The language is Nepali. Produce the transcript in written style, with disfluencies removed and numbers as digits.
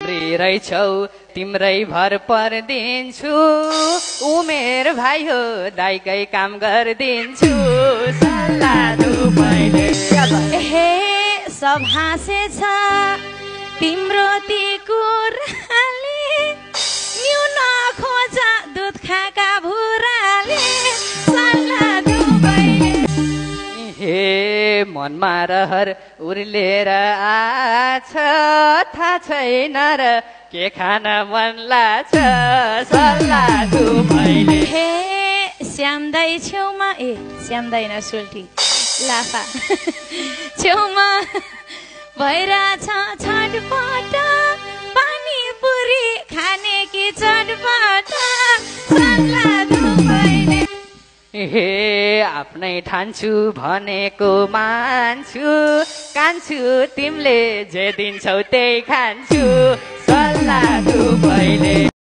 राम्री रहेछौ तिम्रै भर पर्दिन्छु उमेर भाइ हो दाइकै काम गर्दिन्छु सल्लाह दु मैले हे सब हाँसेछ तिम्रो ती कुराले न्यून खोज दुध खाका भुराले सल्लाह दु मैले हे मनमा रहर उर्लेर आछ थाहा छैन र के खान मन लाग्छ सल्लाह दु मैले हे श्यामदाई छेउमा श्यामदाई न सुल्टी लाफा छेउमा भइरहेछ छटपट पानीपुरी खाने कि चटपट सल्लाह दु मैले हे आफ्नै ठान्छु भनेको मान्छु कान्छु तिमीले जे दिन्छौ त्यही खान्छु